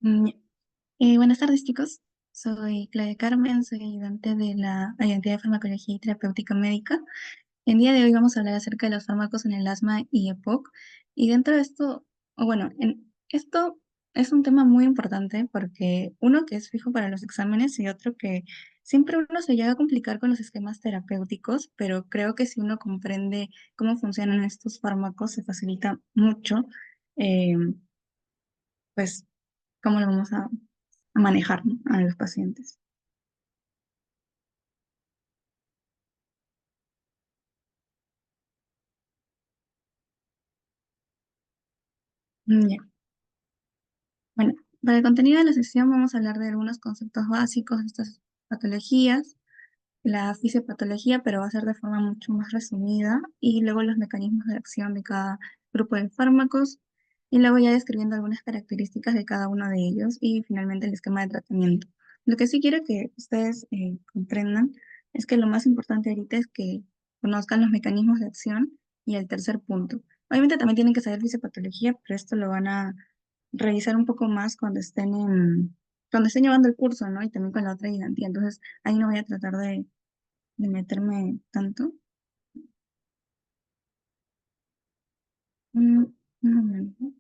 Mm, Buenas tardes, chicos. Soy Claudia Carmen, soy ayudante de la Ayudantía de Farmacología y Terapéutica Médica. El día de hoy vamos a hablar acerca de los fármacos en el asma y EPOC. Y dentro de esto, esto es un tema muy importante porque uno que es fijo para los exámenes y otro que siempre uno se llega a complicar con los esquemas terapéuticos, pero creo que si uno comprende cómo funcionan estos fármacos, se facilita mucho, eh, pues, cómo lo vamos a manejar, ¿no? A los pacientes. Ya. Bueno, para el contenido de la sesión vamos a hablar de algunos conceptos básicos de estas patologías, la fisiopatología, pero va a ser de forma mucho más resumida, y luego los mecanismos de acción de cada grupo de fármacos, y luego ya describiendo algunas características de cada uno de ellos, y finalmente el esquema de tratamiento. Lo que sí quiero que ustedes comprendan es que lo más importante ahorita es que conozcan los mecanismos de acción y el tercer punto. Obviamente también tienen que saber fisiopatología, pero esto lo van a revisar un poco más cuando estén llevando el curso, ¿no? Y también con la otra ayudantía. Entonces, ahí no voy a tratar de meterme tanto. Un, un momento.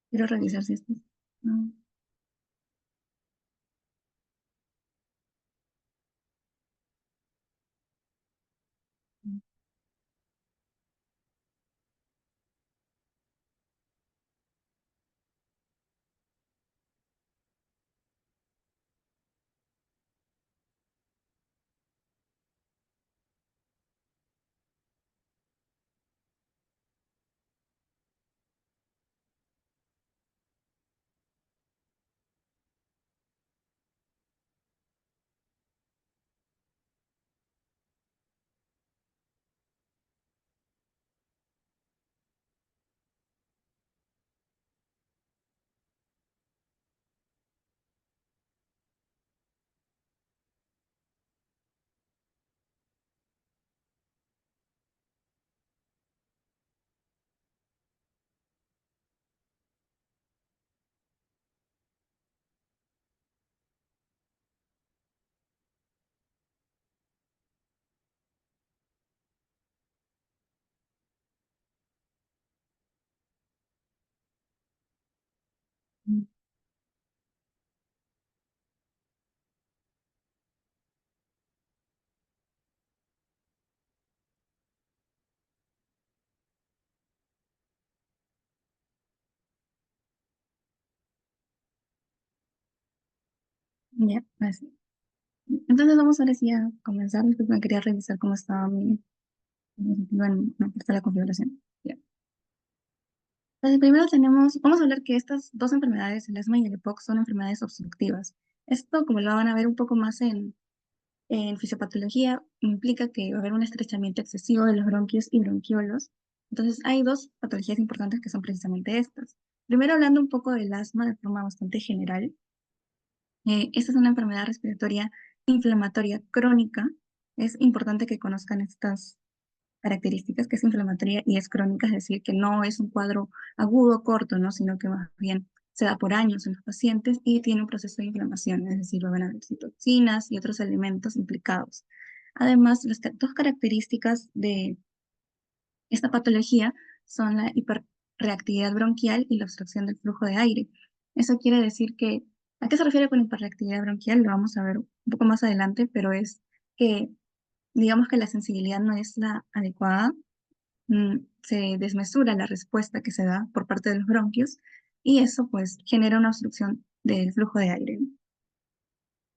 Quiero revisar si esto. No. Ya, así. Entonces vamos ahora sí a comenzar. Me quería revisar cómo estaba mi dispositivo en una parte de la configuración. Ya. Entonces, primero vamos a hablar que estas dos enfermedades, el asma y el EPOC, son enfermedades obstructivas. Esto, como lo van a ver un poco más en fisiopatología, implica que va a haber un estrechamiento excesivo de los bronquios y bronquiolos. Entonces, hay dos patologías importantes que son precisamente estas. Primero, hablando un poco del asma de forma bastante general, esta es una enfermedad respiratoria inflamatoria crónica. Es importante que conozcan estas características, que es inflamatoria y es crónica, es decir, que no es un cuadro agudo corto, ¿no? Sino que más bien se da por años en los pacientes y tiene un proceso de inflamación, es decir, van a haber citoquinas y otros elementos implicados. Además, las dos características de esta patología son la hiperreactividad bronquial y la obstrucción del flujo de aire. Eso quiere decir que, ¿a qué se refiere con hiperreactividad bronquial? Lo vamos a ver un poco más adelante, pero es que digamos que la sensibilidad no es la adecuada, se desmesura la respuesta que se da por parte de los bronquios y eso pues genera una obstrucción del flujo de aire.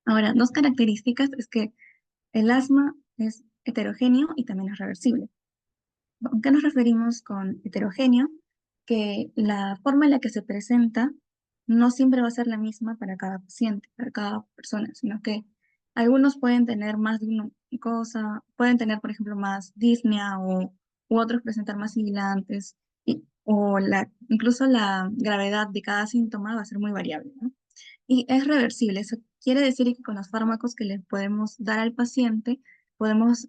Ahora, dos características es que el asma es heterogéneo y también es reversible. ¿A qué nos referimos con heterogéneo? Que la forma en la que se presenta no siempre va a ser la misma para cada paciente, para cada persona, sino que algunos pueden tener más de una cosa, pueden tener, por ejemplo, más disnea u otros presentar más sibilantes, incluso la gravedad de cada síntoma va a ser muy variable, ¿no? Y es reversible, eso quiere decir que con los fármacos que le podemos dar al paciente, podemos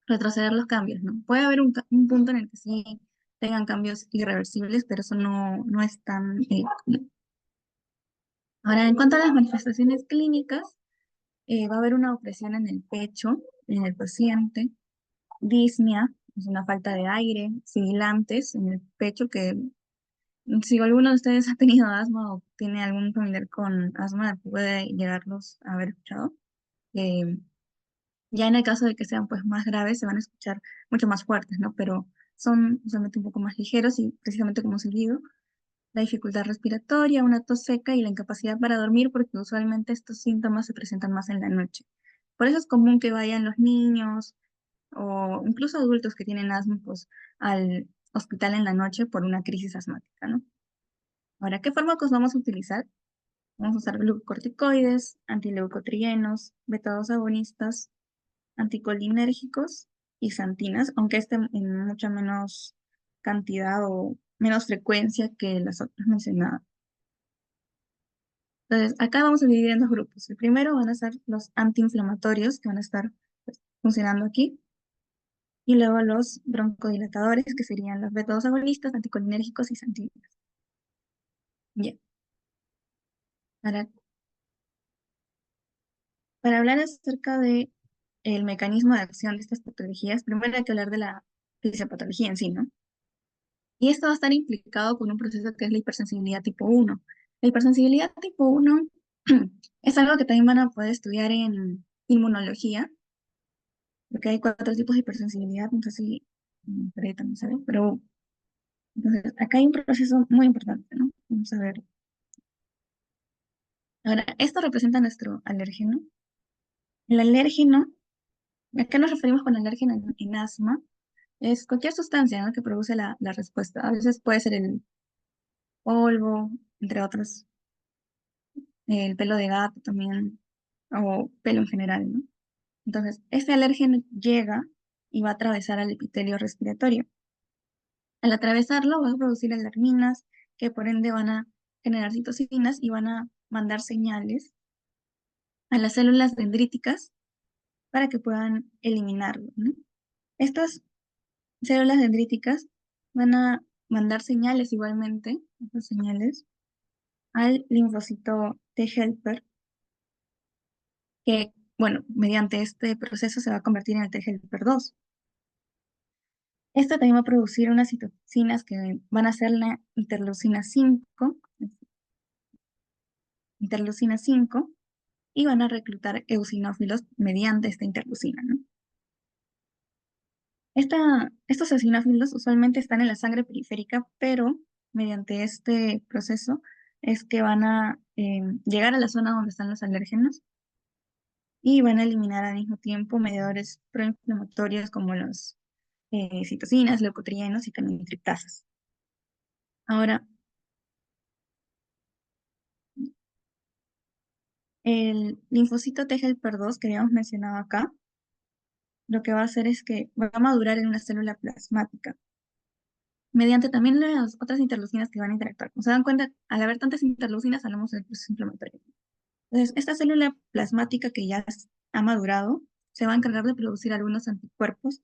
retroceder los cambios, ¿no? Puede haber un punto en el que sí tengan cambios irreversibles, pero eso no es tan común. Ahora, en cuanto a las manifestaciones clínicas, va a haber una opresión en el pecho, en el paciente, disnea, es una falta de aire, sibilantes en el pecho, que si alguno de ustedes ha tenido asma o tiene algún familiar con asma, puede llegarlos a haber escuchado. Eh, ya en el caso de que sean pues más graves, se van a escuchar mucho más fuertes, ¿no? Pero son usualmente un poco más ligeros y precisamente como silbido. La dificultad respiratoria, una tos seca y la incapacidad para dormir, porque usualmente estos síntomas se presentan más en la noche. Por eso es común que vayan los niños o incluso adultos que tienen asma, pues, al hospital en la noche por una crisis asmática, ¿no? Ahora, ¿qué fármacos vamos a utilizar? Vamos a usar glucocorticoides, antileucotrienos, beta-2 agonistas, anticolinérgicos y xantinas, aunque estén en mucha menos cantidad o menos frecuencia que las otras mencionadas. Entonces, acá vamos a dividir en dos grupos. El primero van a ser los antiinflamatorios, que van a estar pues, funcionando aquí, y luego los broncodilatadores, que serían los beta-2 agonistas, anticolinérgicos y xantinas. Ya. Para, para hablar acerca de el mecanismo de acción de estas patologías, primero hay que hablar de la fisiopatología en sí, ¿no? Y esto va a estar implicado con un proceso que es la hipersensibilidad tipo 1. La hipersensibilidad tipo 1 es algo que también van a poder estudiar en inmunología, porque hay cuatro tipos de hipersensibilidad, no sé si por ahí también sabe, pero entonces acá hay un proceso muy importante, ¿no? Vamos a ver. Ahora, esto representa nuestro alérgeno. El alérgeno, ¿a qué nos referimos con alérgeno en asma? Es cualquier sustancia, ¿no?, que produce la respuesta. A veces puede ser el polvo, entre otros, el pelo de gato también, o pelo en general, ¿no? Entonces, este alérgeno llega y va a atravesar al epitelio respiratorio. Al atravesarlo va a producir alarminas que por ende van a generar citocinas y van a mandar señales a las células dendríticas para que puedan eliminarlo, ¿no? Estas células dendríticas van a mandar señales igualmente, estas señales, al linfocito T helper, que, bueno, mediante este proceso se va a convertir en el T helper 2. Esto también va a producir unas citocinas que van a ser la interleucina 5, y van a reclutar eosinófilos mediante esta interleucina, ¿no? Estos eosinófilos usualmente están en la sangre periférica, pero mediante este proceso es que van a llegar a la zona donde están los alérgenos y van a eliminar al mismo tiempo mediadores proinflamatorios como los citocinas, leucotrienos y camitriptasas. Ahora, el linfocito T helper 2 que habíamos mencionado acá, lo que va a hacer es que va a madurar en una célula plasmática, mediante también las otras interleucinas que van a interactuar. Como se dan cuenta, al haber tantas interleucinas, hablamos del proceso inflamatorio. Entonces, esta célula plasmática que ya ha madurado, se va a encargar de producir algunos anticuerpos,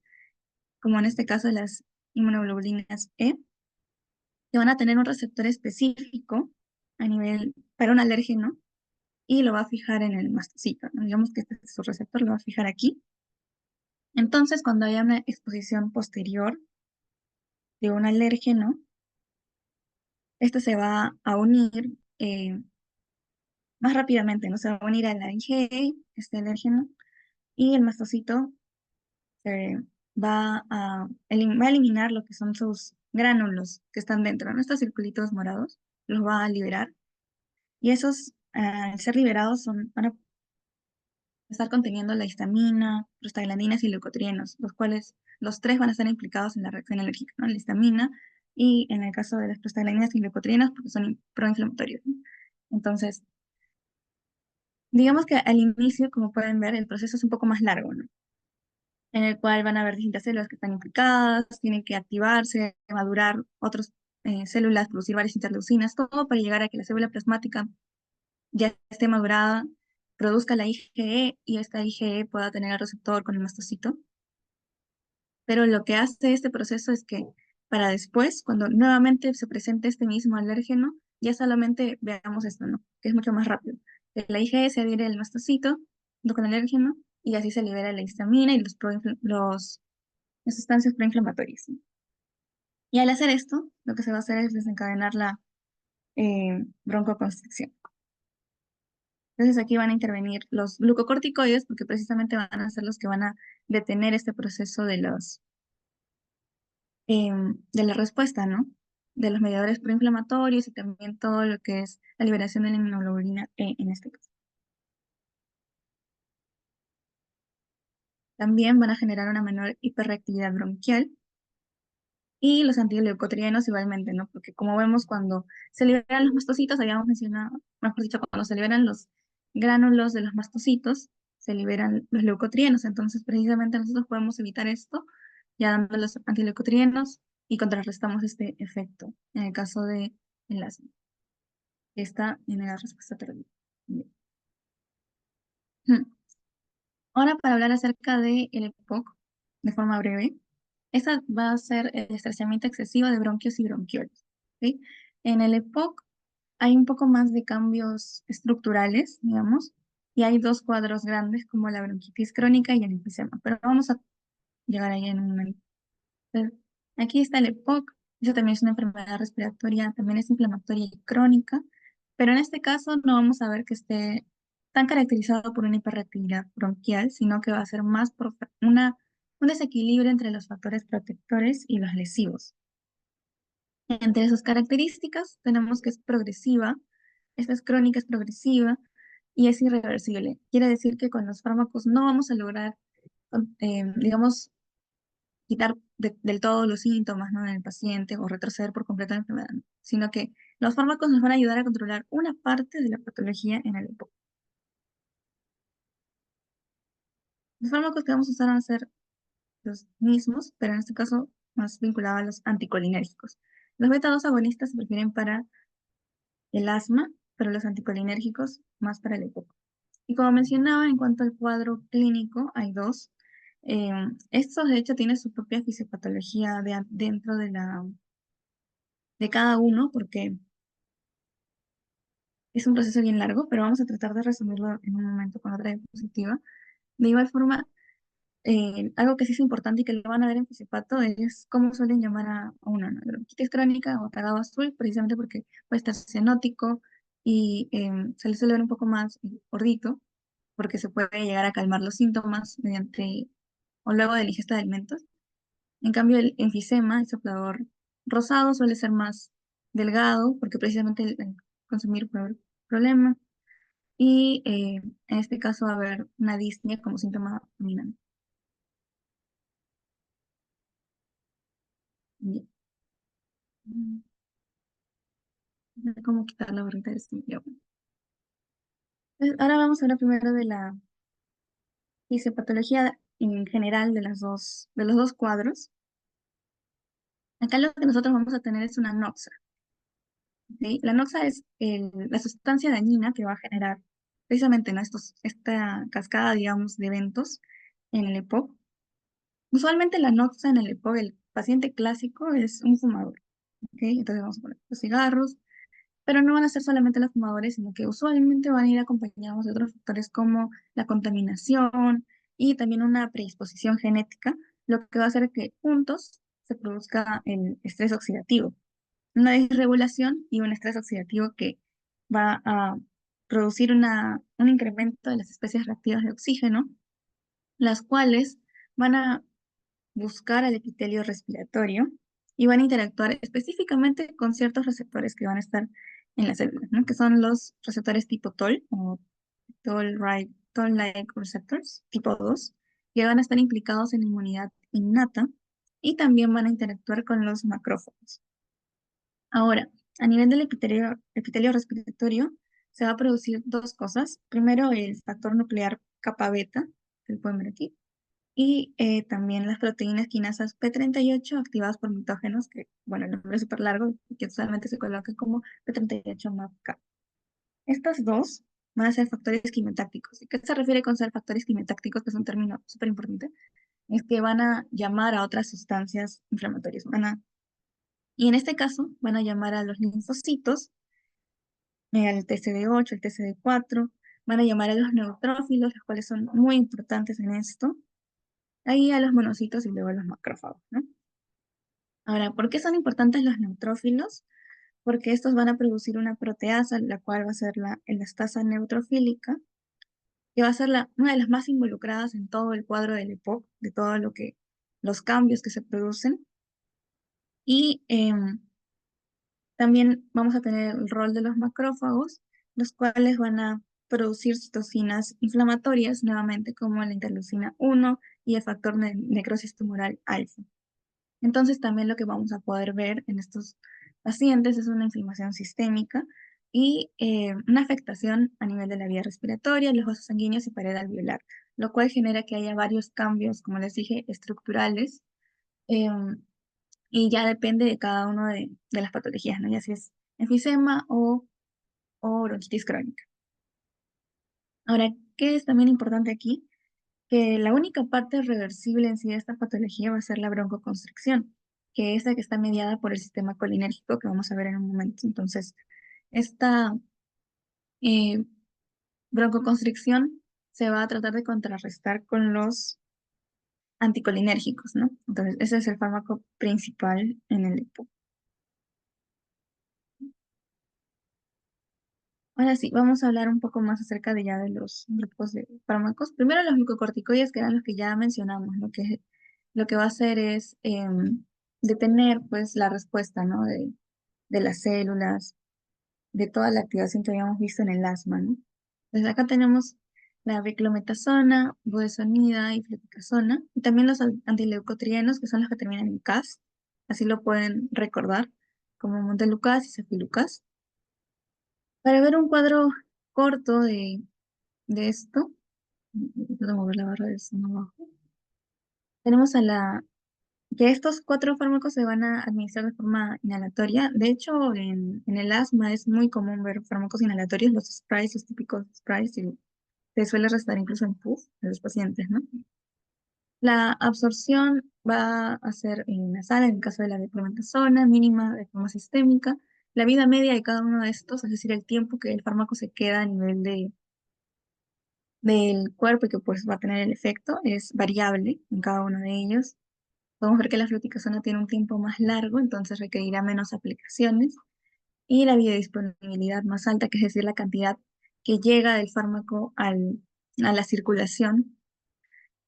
como en este caso las inmunoglobulinas E, que van a tener un receptor específico a nivel para un alérgeno y lo va a fijar en el mastocito, ¿no? Digamos que este es su receptor, lo va a fijar aquí. Entonces, cuando haya una exposición posterior de un alérgeno, este se va a unir más rápidamente, ¿no? Se va a unir a la IgE, este alérgeno, y el mastocito se va a eliminar lo que son sus gránulos que están dentro, ¿no? Estos circulitos morados, los va a liberar, y esos, al ser liberados, van a estar conteniendo la histamina, prostaglandinas y leucotrienos, los cuales los tres van a estar implicados en la reacción alérgica, ¿no? La histamina y en el caso de las prostaglandinas y leucotrienos, porque son proinflamatorios, ¿no? Entonces, digamos que al inicio, como pueden ver, el proceso es un poco más largo, ¿no? En el cual van a haber distintas células que están implicadas, tienen que activarse, madurar otras células, producir varias interleucinas, todo para llegar a que la célula plasmática ya esté madurada, produzca la IgE y esta IgE pueda tener el receptor con el mastocito. Pero lo que hace este proceso es que para después, cuando nuevamente se presente este mismo alérgeno, ya solamente veamos esto, ¿no? Que es mucho más rápido. La IgE se adhiere al mastocito junto con el alérgeno y así se libera la histamina y las sustancias proinflamatorias, ¿no? Y al hacer esto, lo que se va a hacer es desencadenar la broncoconstricción. Entonces aquí van a intervenir los glucocorticoides porque precisamente van a ser los que van a detener este proceso de la respuesta, ¿no? De los mediadores proinflamatorios y también todo lo que es la liberación de la inmunoglobulina E en este caso. También van a generar una menor hiperreactividad bronquial y los antileucotrienos igualmente, ¿no? Porque como vemos cuando se liberan los mastocitos, habíamos mencionado, mejor dicho, cuando se liberan los gránulos de los mastocitos, se liberan los leucotrienos. Entonces, precisamente nosotros podemos evitar esto ya dando los antileucotrienos y contrarrestamos este efecto en el caso de el asma, que está en la respuesta tardía. Bien. Ahora para hablar acerca del EPOC de forma breve, esta va a ser el estrechamiento excesivo de bronquios y bronquiolos. ¿Ok? En el EPOC hay un poco más de cambios estructurales, digamos, y hay dos cuadros grandes como la bronquitis crónica y el enfisema, pero vamos a llegar ahí en un momento. Entonces, aquí está el EPOC, eso también es una enfermedad respiratoria, también es inflamatoria y crónica, pero en este caso no vamos a ver que esté tan caracterizado por una hiperreactividad bronquial, sino que va a ser más por un desequilibrio entre los factores protectores y los lesivos. Entre sus características tenemos que es progresiva, esta es crónica, es progresiva y es irreversible. Quiere decir que con los fármacos no vamos a lograr, digamos, quitar del todo los síntomas, ¿no? En el paciente o retroceder por completo la enfermedad, ¿no? Sino que los fármacos nos van a ayudar a controlar una parte de la patología en el EPOC. Los fármacos que vamos a usar van a ser los mismos, pero en este caso más vinculados a los anticolinérgicos. Los beta-2 agonistas se prefieren para el asma, pero los anticolinérgicos más para el EPOC. Y como mencionaba, en cuanto al cuadro clínico, hay dos. Estos, de hecho, tienen su propia fisiopatología dentro de cada uno, porque es un proceso bien largo, pero vamos a tratar de resumirlo en un momento con otra diapositiva. De igual forma, algo que sí es importante y que lo van a ver en Fisipato es cómo suelen llamar a uno, ¿no? Bronquitis crónica o cagado azul, precisamente porque puede estar cianótico y se le suele ver un poco más gordito, porque se puede llegar a calmar los síntomas mediante o luego de la ingesta de alimentos. En cambio, el enfisema, el soplador rosado, suele ser más delgado, porque precisamente el consumir puede haber problema. Y en este caso va a haber una disnea como síntoma dominante. Bien. No sé cómo quitar la barrita de este micrófono. Entonces, ahora vamos a hablar primero de la fisiopatología en general de los dos cuadros. Acá lo que nosotros vamos a tener es una noxa. ¿Sí? La noxa es la sustancia dañina que va a generar precisamente, ¿no? Esta cascada, digamos, de eventos en el EPOC. Usualmente la noxa en el EPOC, el paciente clásico es un fumador. ¿Ok? Entonces vamos a poner los cigarros, pero no van a ser solamente los fumadores, sino que usualmente van a ir acompañados de otros factores como la contaminación y también una predisposición genética, lo que va a hacer que juntos se produzca el estrés oxidativo, una desregulación y un estrés oxidativo que va a producir un incremento de las especies reactivas de oxígeno, las cuales van a buscar al epitelio respiratorio y van a interactuar específicamente con ciertos receptores que van a estar en las células, ¿no? Que son los receptores tipo TOL o Toll-like receptors tipo 2, que van a estar implicados en la inmunidad innata y también van a interactuar con los macrófagos. Ahora, a nivel del epitelio respiratorio, se va a producir dos cosas. Primero, el factor nuclear kappa beta, que lo pueden ver aquí, y también las proteínas quinasas P38 activadas por mitógenos, que, bueno, el nombre es súper largo, que usualmente se coloca como P38-MAPK. Estas dos van a ser factores quimiotácticos. ¿Y qué se refiere con ser factores quimiotácticos, que es un término súper importante? Es que van a llamar a otras sustancias inflamatorias. Y en este caso van a llamar a los linfocitos el TCD8, el TCD4, van a llamar a los neutrófilos, los cuales son muy importantes en esto, ahí a los monocitos y luego a los macrófagos, ¿no? Ahora, ¿por qué son importantes los neutrófilos? Porque estos van a producir una proteasa, la cual va a ser la elastasa neutrofílica, que va a ser una de las más involucradas en todo el cuadro del EPOC, de todo lo que, los cambios que se producen. Y también vamos a tener el rol de los macrófagos, los cuales van a producir citocinas inflamatorias, nuevamente como la interleucina 1 y el factor de necrosis tumoral alfa. Entonces también lo que vamos a poder ver en estos pacientes es una inflamación sistémica y una afectación a nivel de la vía respiratoria, los vasos sanguíneos y pared alveolar, lo cual genera que haya varios cambios, como les dije, estructurales, y ya depende de cada una de las patologías, ¿no? Ya si es enfisema o bronquitis crónica. Ahora, ¿qué es también importante aquí? Que la única parte reversible en sí de esta patología va a ser la broncoconstricción, que es la que está mediada por el sistema colinérgico que vamos a ver en un momento. Entonces, esta eh, broncoconstricción se va a tratar de contrarrestar con los anticolinérgicos, ¿no? Entonces, ese es el fármaco principal en el EPO. Ahora sí, vamos a hablar un poco más acerca de ya de los grupos de fármacos. Primero los glucocorticoides, que eran los que ya mencionamos, lo que va a hacer es detener pues la respuesta, ¿no? De las células, de toda la activación que habíamos visto en el asma, ¿no? Entonces acá tenemos la beclometasona, budesonida y fluticasona, y también los antileucotrienos, que son los que terminan en cas, así lo pueden recordar, como montelukast y cefilukast. Para ver un cuadro corto de esto, voy a mover la barra de zoom abajo. Tenemos que estos cuatro fármacos se van a administrar de forma inhalatoria. De hecho, en el asma es muy común ver fármacos inhalatorios, los sprays, los típicos sprays, y se suele restar incluso en puff de los pacientes, ¿no? La absorción va a ser nasal en el caso de la beclometasona, mínima de forma sistémica. La vida media de cada uno de estos, es decir, el tiempo que el fármaco se queda a nivel del cuerpo y que pues va a tener el efecto, es variable en cada uno de ellos. Podemos ver que la fluticasona tiene un tiempo más largo, entonces requerirá menos aplicaciones, y la biodisponibilidad más alta, que es decir, la cantidad que llega del fármaco a la circulación,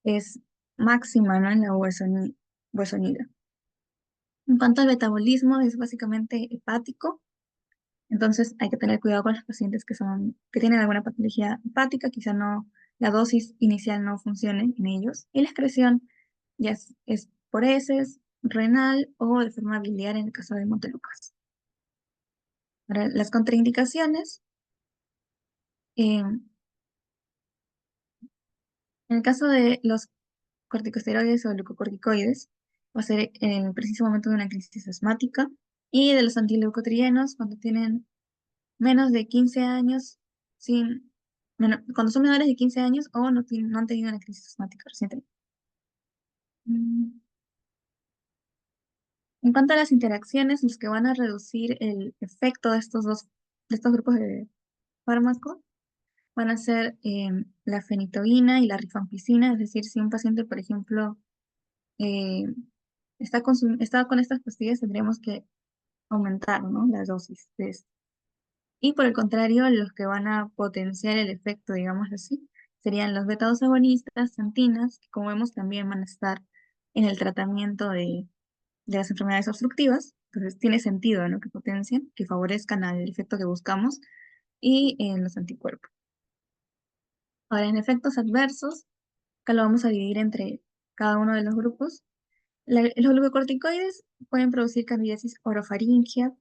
es máxima, ¿no? En la budesonida. En cuanto al metabolismo, es básicamente hepático, entonces hay que tener cuidado con los pacientes que tienen alguna patología hepática, quizá no, la dosis inicial no funcione en ellos, y la excreción ya es por heces, renal o de forma biliar en el caso de Montelukast. Para las contraindicaciones, en el caso de los corticosteroides o glucocorticoides, va a ser en el preciso momento de una crisis asmática, y de los antileucotrienos cuando tienen menos de 15 años, cuando son menores de 15 años o no han tenido una crisis asmática recientemente. Mm, En cuanto a las interacciones, los que van a reducir el efecto de estos grupos de fármacos van a ser la fenitoína y la rifampicina, es decir, si un paciente, por ejemplo, eh, está con estas pastillas, tendríamos que aumentar, ¿no? La dosis de esto. Y por el contrario, los que van a potenciar el efecto, digamos así, serían los beta-2 agonistas, xantinas, que como vemos también van a estar en el tratamiento de las enfermedades obstructivas. Entonces tiene sentido, ¿no? Que potencien, que favorezcan al efecto que buscamos, y en los anticuerpos. Ahora, en efectos adversos, acá lo vamos a dividir entre cada uno de los grupos. Los glucocorticoides pueden producir candidiasis orofaringia,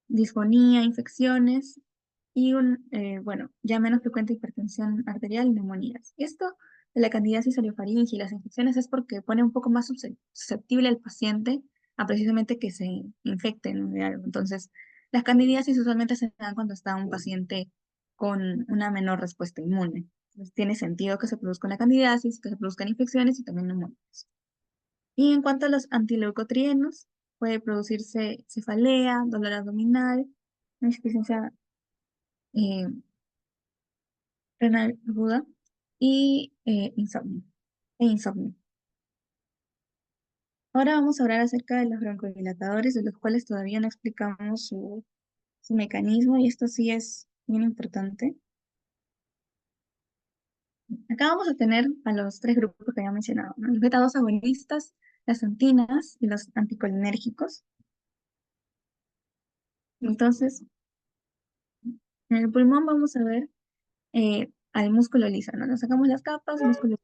disfonía, infecciones y bueno, ya menos frecuente hipertensión arterial y neumonías. Esto de la candidiasis orofaringia y las infecciones es porque pone un poco más susceptible al paciente a precisamente que se infecte, ¿no? De algo. Entonces, las candidiasis usualmente se dan cuando está un paciente con una menor respuesta inmune. Entonces, tiene sentido que se produzca una candidiasis, que se produzcan infecciones y también neumonías. Y en cuanto a los antileucotrienos, puede producirse cefalea, dolor abdominal, insuficiencia eh, renal aguda y insomnio. Ahora vamos a hablar acerca de los broncodilatadores, de los cuales todavía no explicamos su mecanismo, y esto sí es bien importante. Acá vamos a tener a los tres grupos que había mencionado, ¿no? Los beta 2 agonistas, las antinas y los anticolinérgicos. Entonces, en el pulmón vamos a ver al músculo liso, ¿no? Nos sacamos las capas, músculo,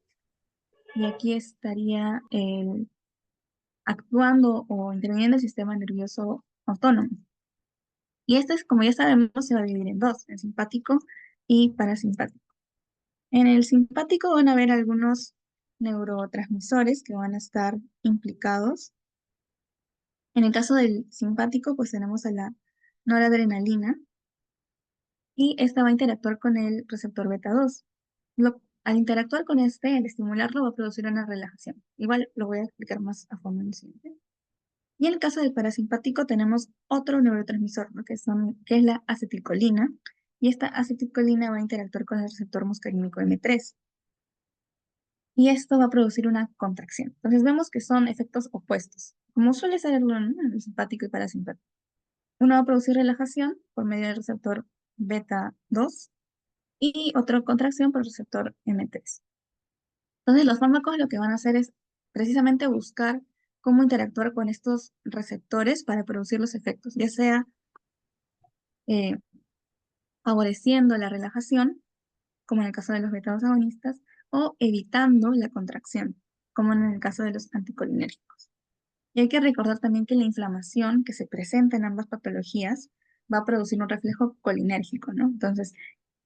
y aquí estaría actuando o interviniendo el sistema nervioso autónomo. Y este es, como ya sabemos, se va a dividir en dos, en simpático y parasimpático. En el simpático van a haber algunos neurotransmisores que van a estar implicados. En el caso del simpático, pues tenemos a la noradrenalina, y esta va a interactuar con el receptor beta 2. Al interactuar con este, al estimularlo, va a producir una relajación. Igual lo voy a explicar más a fondo en el siguiente. Y en el caso del parasimpático tenemos otro neurotransmisor, ¿no? Que es la acetilcolina, y esta acetilcolina va a interactuar con el receptor muscarínico M3, y esto va a producir una contracción. Entonces vemos que son efectos opuestos, como suele ser, ¿no?, en el simpático y parasimpático. Uno va a producir relajación por medio del receptor beta 2 y otra contracción por el receptor M3. Entonces los fármacos lo que van a hacer es precisamente buscar cómo interactuar con estos receptores para producir los efectos, ya sea eh, favoreciendo la relajación, como en el caso de los beta 2 agonistas, o evitando la contracción, como en el caso de los anticolinérgicos. Y hay que recordar también que la inflamación que se presenta en ambas patologías va a producir un reflejo colinérgico, ¿no? Entonces,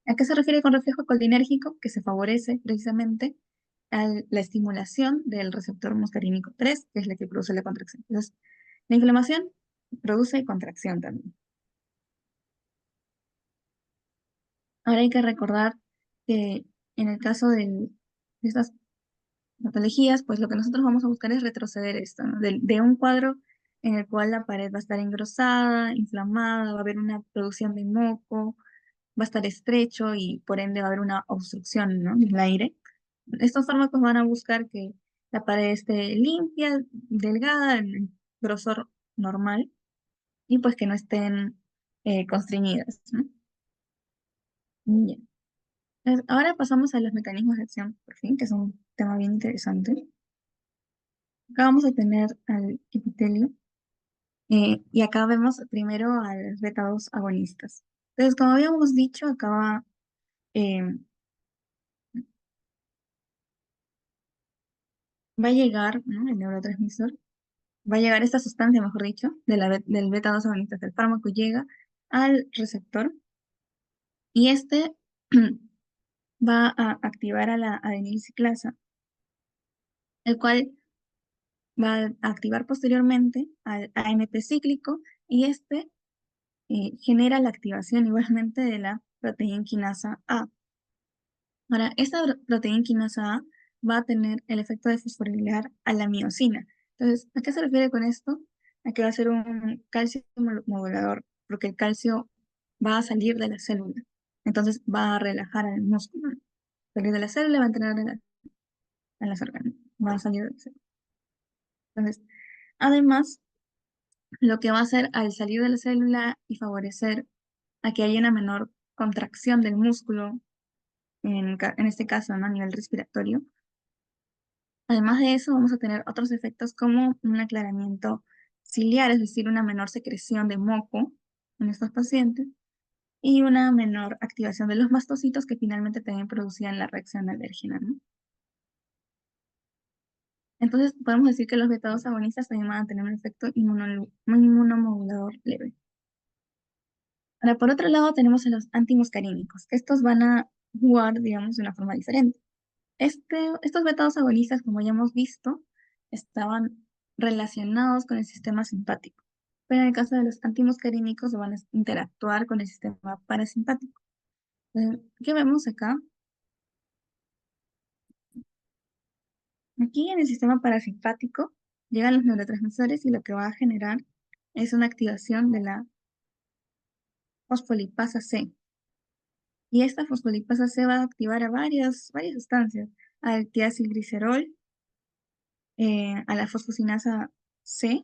¿a qué se refiere con reflejo colinérgico? Que se favorece precisamente a la estimulación del receptor muscarínico 3, que es la que produce la contracción. Entonces, la inflamación produce contracción también. Ahora hay que recordar que en el caso de estas patologías, pues lo que nosotros vamos a buscar es retroceder esto, ¿no? De un cuadro en el cual la pared va a estar engrosada, inflamada, va a haber una producción de moco, va a estar estrecho y por ende va a haber una obstrucción, ¿no?, del aire. Estos fármacos van a buscar que la pared esté limpia, delgada, en grosor normal, y pues que no estén constreñidas, ¿no? Bien. Entonces, ahora pasamos a los mecanismos de acción, por fin, que es un tema bien interesante. Acá vamos a tener al epitelio, y acá vemos primero a los beta 2 agonistas. Entonces, como habíamos dicho, acá eh, va a llegar, ¿no?, el neurotransmisor, va a llegar esta sustancia, mejor dicho, del beta 2 agonista del fármaco, llega al receptor, y este va a activar a la adenilciclasa, el cual va a activar posteriormente al AMP cíclico, y este genera la activación igualmente de la proteína quinasa A. Ahora, esta proteína quinasa A va a tener el efecto de fosforilar a la miosina. Entonces, ¿a qué se refiere con esto? A que va a ser un calcio modulador, porque el calcio va a salir de la célula. Entonces, va a relajar al músculo. Salir de la célula, va a entrar a las órganos, va a salir de la célula. Entonces, además, lo que va a hacer al salir de la célula y favorecer a que haya una menor contracción del músculo, en este caso, ¿no?, a nivel respiratorio. Además de eso, vamos a tener otros efectos como un aclaramiento ciliar, es decir, una menor secreción de moco en estos pacientes, y una menor activación de los mastocitos que finalmente también producían la reacción alérgena, ¿no? Entonces, podemos decir que los beta 2 agonistas también van a tener un efecto inmunomodulador leve. Ahora, por otro lado, tenemos a los antimuscarínicos, que estos van a jugar, digamos, de una forma diferente. Estos beta-2 agonistas, como ya hemos visto, estaban relacionados con el sistema simpático, pero en el caso de los antimuscarínicos van a interactuar con el sistema parasimpático. ¿Qué vemos acá? Aquí en el sistema parasimpático llegan los neurotransmisores, y lo que va a generar es una activación de la fosfolipasa C. Y esta fosfolipasa C va a activar a varias sustancias, al tiacilglicerol, a la fosfocinasa C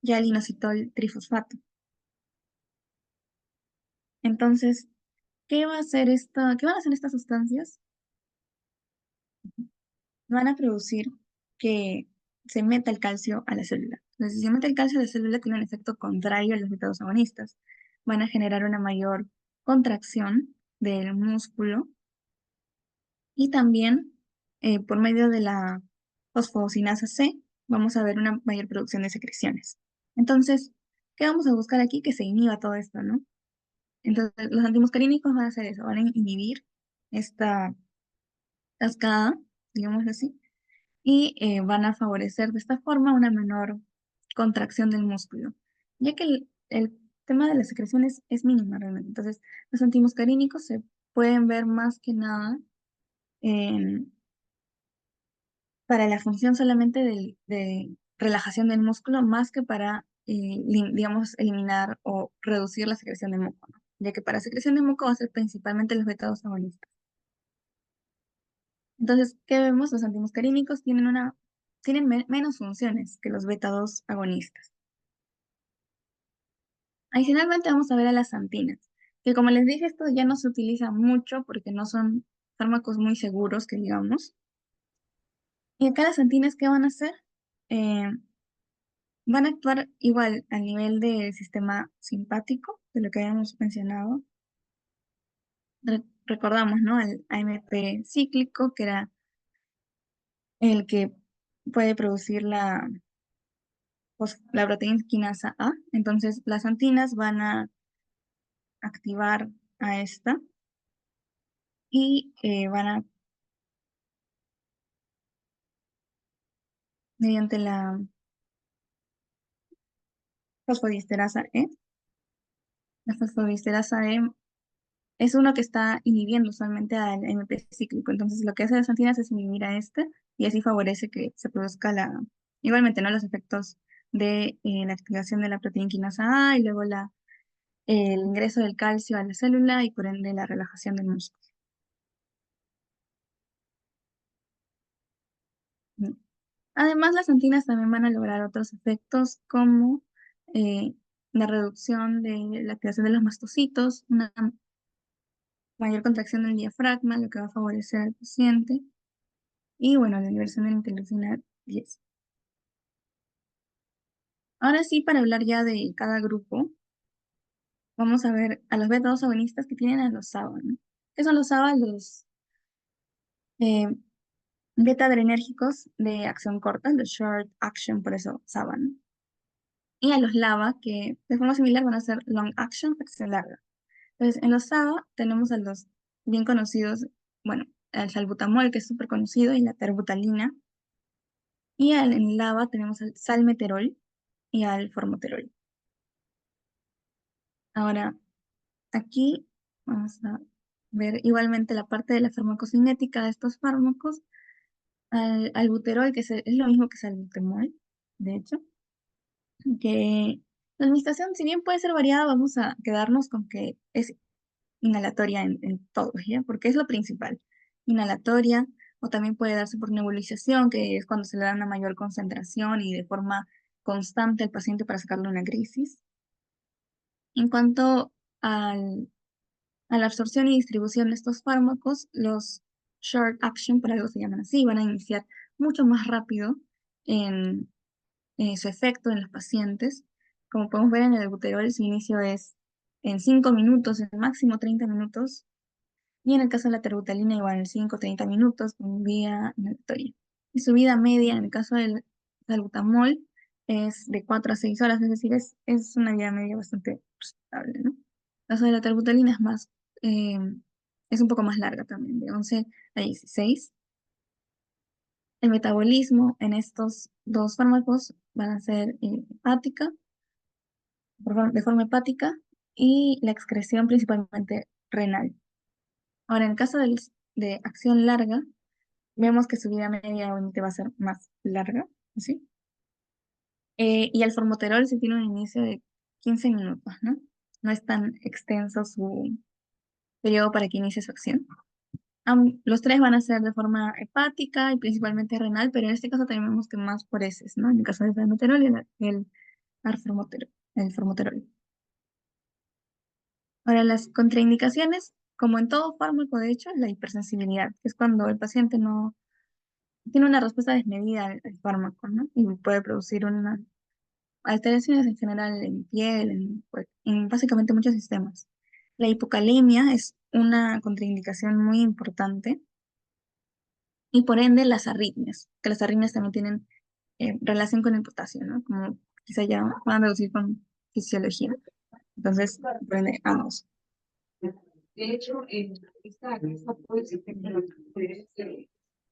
y al inositol trifosfato. Entonces, ¿qué van a hacer estas sustancias? Van a producir que se meta el calcio a la célula. Entonces, si se mete el calcio a la célula, tiene un efecto contrario a los beta-2 agonistas. Van a generar una mayor contracción del músculo y también por medio de la fosfocinasa C vamos a ver una mayor producción de secreciones. Entonces, ¿qué vamos a buscar aquí? Que se inhiba todo esto, ¿no? Entonces, los antimuscarínicos van a hacer eso, van a inhibir esta cascada, digamos así, y van a favorecer de esta forma una menor contracción del músculo, ya que el tema de las secreciones es mínima realmente. Entonces, los antimuscarínicos se pueden ver más que nada para la función solamente de relajación del músculo, más que para, digamos, eliminar o reducir la secreción de moco, ¿no? Ya que para secreción de moco va a ser principalmente los beta-2 agonistas. Entonces, ¿qué vemos? Los antimuscarínicos tienen menos funciones que los beta-2 agonistas. Adicionalmente vamos a ver a las santinas, que como les dije, esto ya no se utiliza mucho porque no son fármacos muy seguros, que digamos. Y acá las santinas, ¿qué van a hacer? Eh, Van a actuar igual a nivel del sistema simpático, de lo que habíamos mencionado. Recordamos, ¿no? El AMP cíclico, que era el que puede producir la proteína quinasa A. Entonces, las antinas van a activar a esta y van a, mediante la fosfodiesterasa E, la fosfodiesterasa E es uno que está inhibiendo usualmente al MP cíclico. Entonces, lo que hace las antinas es inhibir a este y así favorece que se produzca igualmente, ¿no? Los efectos de la activación de la proteína quinasa A y luego el ingreso del calcio a la célula y por ende la relajación del músculo. Mm. Además, las antinas también van a lograr otros efectos como eh, la reducción de la activación de los mastocitos, una mayor contracción del diafragma, lo que va a favorecer al paciente, y bueno, la liberación de la interleucina 10. Ahora sí, para hablar ya de cada grupo, vamos a ver a los beta-2 agonistas que tienen a los SABA, ¿no? ¿Qué son los SABA? Los eh, beta-adrenérgicos de acción corta, los short action, por eso SABA, ¿no? Y a los LABA, que de forma similar van a ser long action, acción larga. Entonces, en los SABA tenemos a los bien conocidos, bueno, el salbutamol, que es súper conocido, y la terbutalina. Y en LABA tenemos al salmeterol y al formoterol. Ahora, aquí vamos a ver igualmente la parte de la farmacocinética de estos fármacos, al albuterol, que es lo mismo que salbutamol, de hecho, que la administración, si bien puede ser variada, vamos a quedarnos con que es inhalatoria en todos, ¿ya? Porque es lo principal, inhalatoria, o también puede darse por nebulización, que es cuando se le da una mayor concentración y de forma constante al paciente para sacarle una crisis. En cuanto a la absorción y distribución de estos fármacos, los short action, por algo se llaman así, van a iniciar mucho más rápido en, su efecto en los pacientes. Como podemos ver en el albuterol, su inicio es en 5 minutos, en máximo 30 minutos, y en el caso de la terbutalina, igual en 5 a 30 minutos, con vía inhalatoria. Y su vida media, en el caso del salbutamol, es de 4 a 6 horas, es decir, es una vida media bastante estable, ¿no? El caso de la terbutalina eh, es un poco más larga también, de 11 a 16. El metabolismo en estos dos fármacos van a ser hepática, de forma hepática, y la excreción principalmente renal. Ahora, en el caso de acción larga, vemos que su vida media obviamente va a ser más larga, ¿sí? Y el formoterol sí tiene un inicio de 15 minutos, ¿no? No es tan extenso periodo para que inicie su acción. Los tres van a ser de forma hepática y principalmente renal, pero en este caso tenemos que más por heces, ¿no? En el caso del salmeterol y el arformoterol, el formoterol. Ahora, las contraindicaciones, como en todo fármaco, de hecho, la hipersensibilidad, que es cuando el paciente no tiene una respuesta desmedida al fármaco, ¿no? Y puede producir una alteraciones en general en piel, pues, en básicamente muchos sistemas. La hipocalemia es una contraindicación muy importante y por ende las arritmias, que las arritmias también tienen relación con el potasio, ¿no? Como quizá ya van a reducir con fisiología. Entonces, por ende, ambos. De hecho, esta puede ser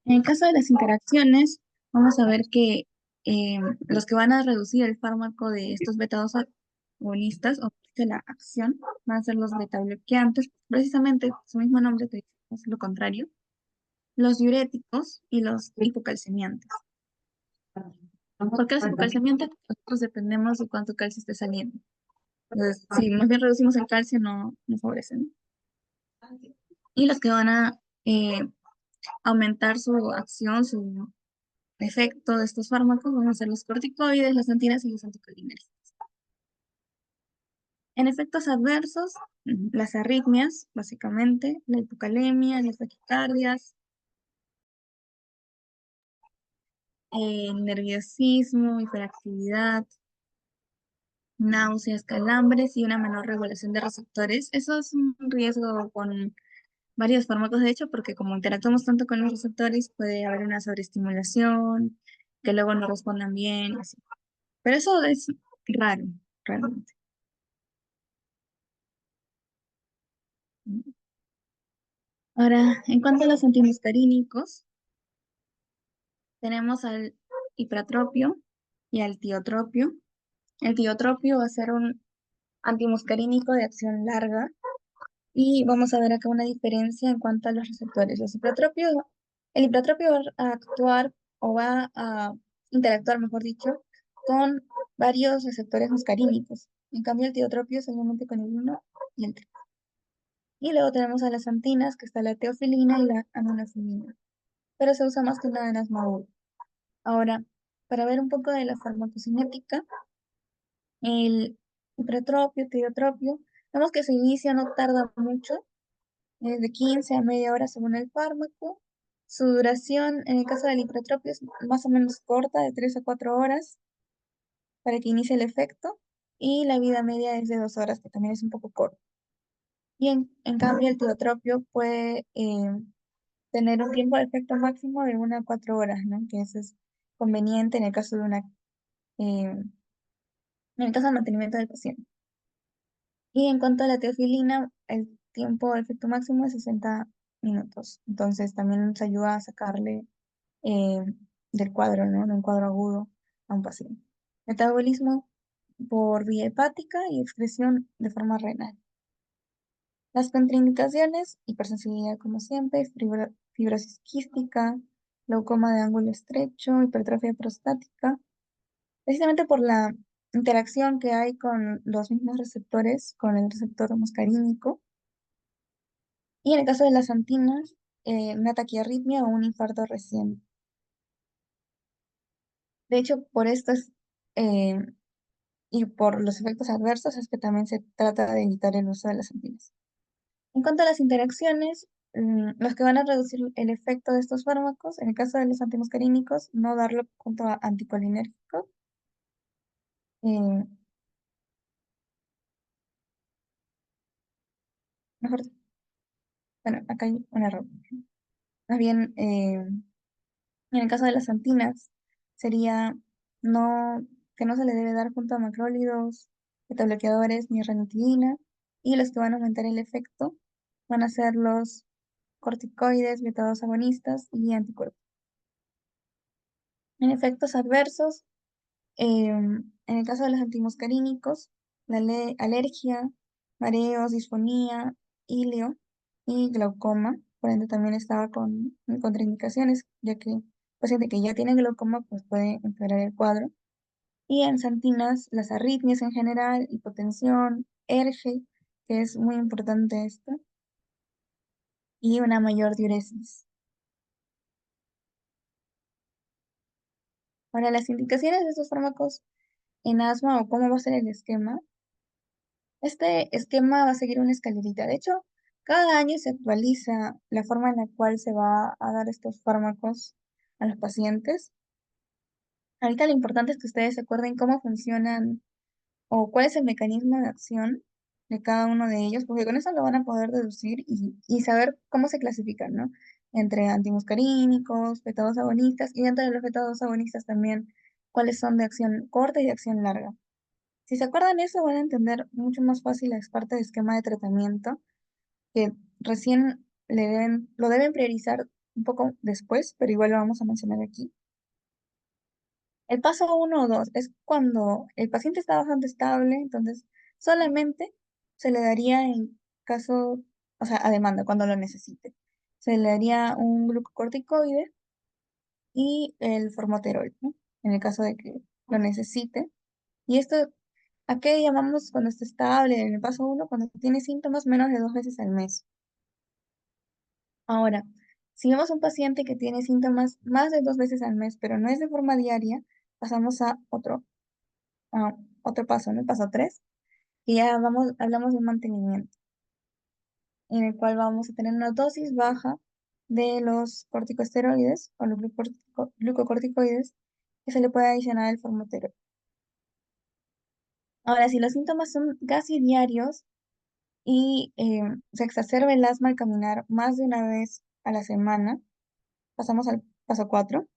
en el caso de las interacciones, vamos a ver que los que van a reducir el fármaco de estos beta-2 agonistas o de la acción van a ser los beta-bloqueantes, precisamente su mismo nombre te dice es lo contrario, los diuréticos y los hipocalcemiantes. ¿Por qué los hipocalcemiantes? Nosotros dependemos de cuánto calcio esté saliendo. Entonces, si más bien reducimos el calcio, no favorecen. Y los que van a aumentar su acción, su efecto de estos fármacos van a ser los corticoides, las antinas y los anticolinérgicos. En efectos adversos, las arritmias, básicamente, la hipocalemia, las taquicardias, nerviosismo, hiperactividad, náuseas, calambres y una menor regulación de receptores. Eso es un riesgo con varios fármacos, de hecho, porque como interactuamos tanto con los receptores, puede haber una sobreestimulación, que luego no respondan bien, así. Pero eso es raro, realmente. Ahora, en cuanto a los antimuscarínicos, tenemos al ipratropio y al tiotropio. El tiotropio va a ser un antimuscarínico de acción larga y vamos a ver acá una diferencia en cuanto a los receptores. El ipratropio va a actuar o va a interactuar, mejor dicho, con varios receptores muscarínicos. En cambio, el tiotropio solamente con el 1 y el 3. Y luego tenemos a las antinas, que está la teofilina y la aminoxidilina, pero se usa más que nada en asma aguda. Ahora, para ver un poco de la farmacocinética, el ipratropio, tiotropio, vemos que su inicio no tarda mucho, de 15 a media hora según el fármaco. Su duración, en el caso del ipratropio, es más o menos corta, de 3 a 4 horas para que inicie el efecto, y la vida media es de 2 horas, que también es un poco corta. Y en cambio, el tiotropio puede tener un tiempo de efecto máximo de 1 a 4 horas, ¿no? Que eso es conveniente en el caso de en el caso del mantenimiento del paciente. Y en cuanto a la teofilina, el tiempo de efecto máximo es 60 minutos. Entonces también nos ayuda a sacarle eh, del cuadro, ¿no? De un cuadro agudo a un paciente. Metabolismo por vía hepática y excreción de forma renal. Las contraindicaciones, hipersensibilidad como siempre, fibrosis quística, glaucoma de ángulo estrecho, hipertrofia prostática, precisamente por la interacción que hay con los mismos receptores, con el receptor muscarínico, y en el caso de las antinas, una taquiarritmia o un infarto reciente. De hecho, por esto eh, y por los efectos adversos es que también se trata de evitar el uso de las antinas. En cuanto a las interacciones, los que van a reducir el efecto de estos fármacos, en el caso de los antimuscarínicos, no darlo junto a anticolinérgicos. eh, Mejor, bueno, acá hay un error. Más bien, en el caso de las antinas, sería no, que no se le debe dar junto a macrólidos, betabloqueadores ni ranitidina, y los que van a aumentar el efecto van a ser los corticoides, beta-2 agonistas y anticuerpos. En efectos adversos, en el caso de los antimuscarínicos, alergia, mareos, disfonía, ilio y glaucoma. Por ende, también estaba con contraindicaciones, ya que el paciente que ya tiene glaucoma pues puede empeorar el cuadro. Y en santinas, las arritmias en general, hipotensión, ERGE, que es muy importante esto, y una mayor diuresis. Ahora, las indicaciones de estos fármacos en asma o cómo va a ser el esquema. Este esquema va a seguir una escalerita. De hecho, cada año se actualiza la forma en la cual se va a dar estos fármacos a los pacientes. Ahorita lo importante es que ustedes se acuerden cómo funcionan o cuál es el mecanismo de acción de cada uno de ellos, porque con eso lo van a poder deducir y saber cómo se clasifican, ¿no? Entre antimuscarínicos, beta-2 agonistas y dentro de los beta-2 agonistas también cuáles son de acción corta y de acción larga. Si se acuerdan eso, van a entender mucho más fácil la parte de esquema de tratamiento, que recién lo deben priorizar un poco después, pero igual lo vamos a mencionar aquí. El paso uno o 2 es cuando el paciente está bastante estable, entonces solamente se le daría en caso, o sea, a demanda, cuando lo necesite. Se le daría un glucocorticoide y el formoterol, ¿no? En el caso de que lo necesite. Y esto, ¿a qué llamamos cuando está estable? En el paso uno, cuando tiene síntomas menos de 2 veces al mes. Ahora, si vemos un paciente que tiene síntomas más de 2 veces al mes, pero no es de forma diaria, pasamos a otro paso, ¿no? El paso 3, que ya hablamos de un mantenimiento, en el cual vamos a tener una dosis baja de los corticosteroides o los glucocorticoides que se le puede adicionar el formoterol. Ahora, si los síntomas son casi diarios y se exacerba el asma al caminar más de una vez a la semana, pasamos al paso 4,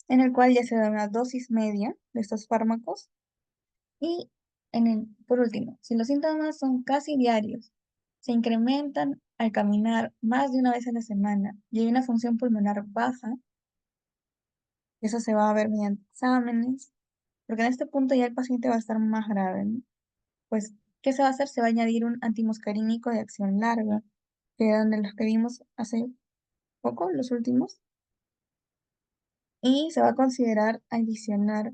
en el cual ya se da una dosis media de estos fármacos. Y por último, si los síntomas son casi diarios, se incrementan al caminar más de una vez a la semana y hay una función pulmonar baja, eso se va a ver mediante exámenes, porque en este punto ya el paciente va a estar más grave, ¿no? Pues, ¿qué se va a hacer? Se va a añadir un antimuscarínico de acción larga, que eran de los que vimos hace poco, los últimos, y se va a considerar adicionar,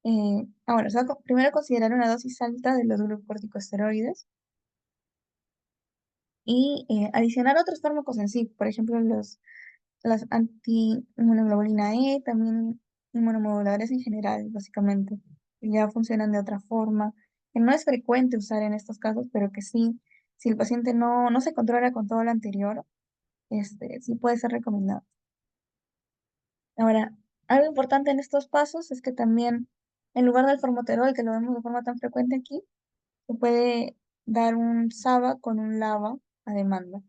se va a primero considerar una dosis alta de los glucocorticosteroides y adicionar otros fármacos en sí, por ejemplo, las anti-inmunoglobulina E, también inmunomoduladores en general, básicamente, que ya funcionan de otra forma, que no es frecuente usar en estos casos, pero que sí, si el paciente no se controla con todo lo anterior, sí puede ser recomendado. Ahora, algo importante en estos pasos es que también, en lugar del formoterol, que lo vemos de forma tan frecuente aquí, se puede dar un SABA con un LABA a demanda.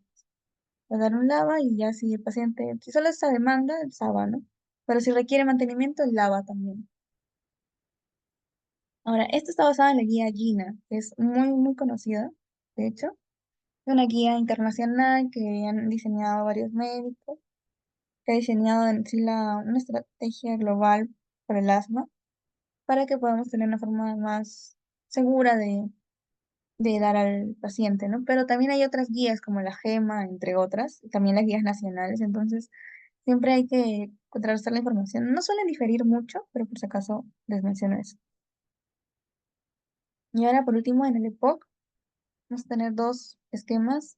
A dar un lava y ya si el paciente, si solo está demanda, el SABA, ¿no? Pero si requiere mantenimiento, el lava también. Ahora, esto está basado en la guía GINA, que es muy, muy conocida, de hecho. Es una guía internacional que han diseñado varios médicos, que ha diseñado en sí una estrategia global para el asma, para que podamos tener una forma más segura de dar al paciente, ¿no? Pero también hay otras guías como la GEMA, entre otras, y también las guías nacionales, entonces siempre hay que contrastar la información. No suelen diferir mucho, pero por si acaso les menciono eso. Y ahora, por último, en el EPOC, vamos a tener dos esquemas,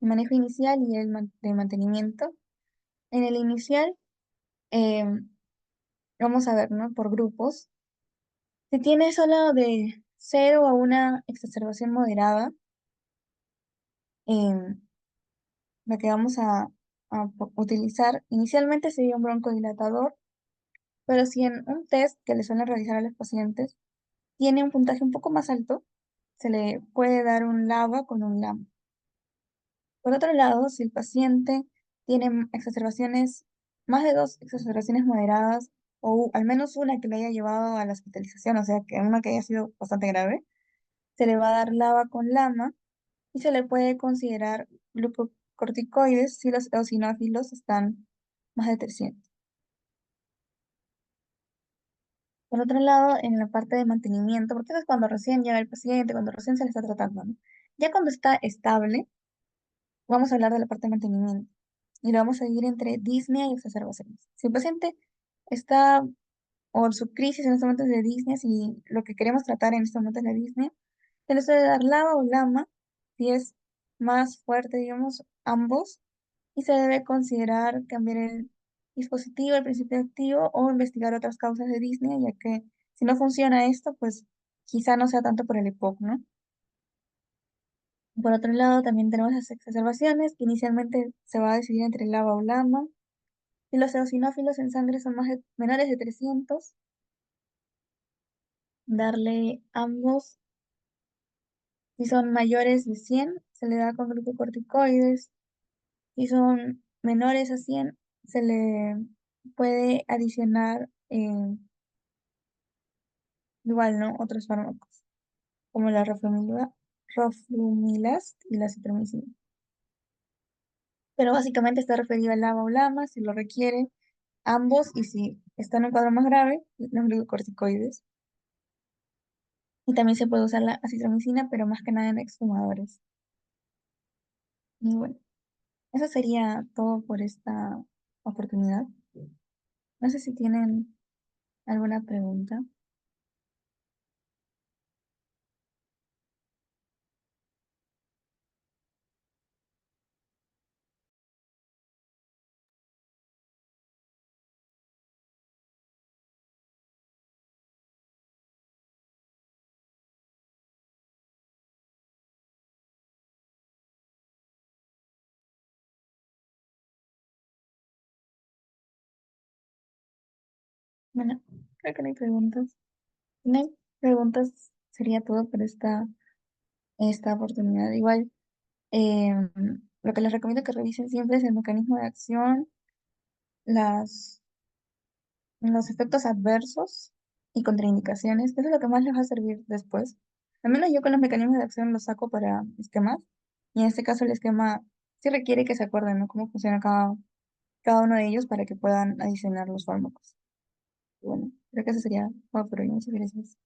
el manejo inicial y de mantenimiento. En el inicial, eh, vamos a ver, ¿no? Por grupos. Si tiene solo de 0 a 1 exacerbación moderada, eh, lo que vamos a utilizar inicialmente sería un broncodilatador, pero si en un test que le suelen realizar a los pacientes tiene un puntaje un poco más alto, se le puede dar un LABA con un LAMA. Por otro lado, si el paciente tiene exacerbaciones, más de 2 exacerbaciones moderadas, o al menos una que le haya llevado a la hospitalización, o sea, que una que haya sido bastante grave, se le va a dar LABA con LAMA y se le puede considerar glucocorticoides si los eosinófilos están más de 300. Por otro lado, en la parte de mantenimiento, porque eso es cuando recién llega el paciente, cuando recién se le está tratando, ¿no? Ya cuando está estable, vamos a hablar de la parte de mantenimiento y lo vamos a dividir entre disnea y exacerbaciones. Si el paciente está, o su crisis en este momento es de disnea, si lo que queremos tratar en este momento es la disnea, se le suele dar LABA o LAMA, si es más fuerte, digamos, ambos, y se debe considerar cambiar el dispositivo, el principio activo o investigar otras causas de disney, ya que si no funciona esto, pues quizá no sea tanto por el EPOC, ¿no? Por otro lado, también tenemos las exacerbaciones, que inicialmente se va a decidir entre LABA o LAMA. Si los eosinófilos en sangre son menores de 300, darle ambos. Si son mayores de 100, se le da con glucocorticoides. Si son menores a 100, se le puede adicionar igual, ¿no? Otros fármacos, como la roflumilast y la citromicina. Pero básicamente está referido al LAMA o LAMA, si lo requiere, ambos, y si está en un cuadro más grave, los glucocorticoides. Y también se puede usar la acitromicina, pero más que nada en exfumadores. Y bueno, eso sería todo por esta oportunidad. No sé si tienen alguna pregunta. Bueno, creo que no hay preguntas. Si no hay preguntas, sería todo por esta oportunidad. Igual, lo que les recomiendo que revisen siempre es el mecanismo de acción, las, los efectos adversos y contraindicaciones. Eso es lo que más les va a servir después. Al menos yo con los mecanismos de acción los saco para esquemas. Y en este caso el esquema sí requiere que se acuerden, ¿no? Cómo funciona cada uno de ellos para que puedan adicionar los fármacos. Y bueno, creo que eso sería todo por hoy. Muchas gracias.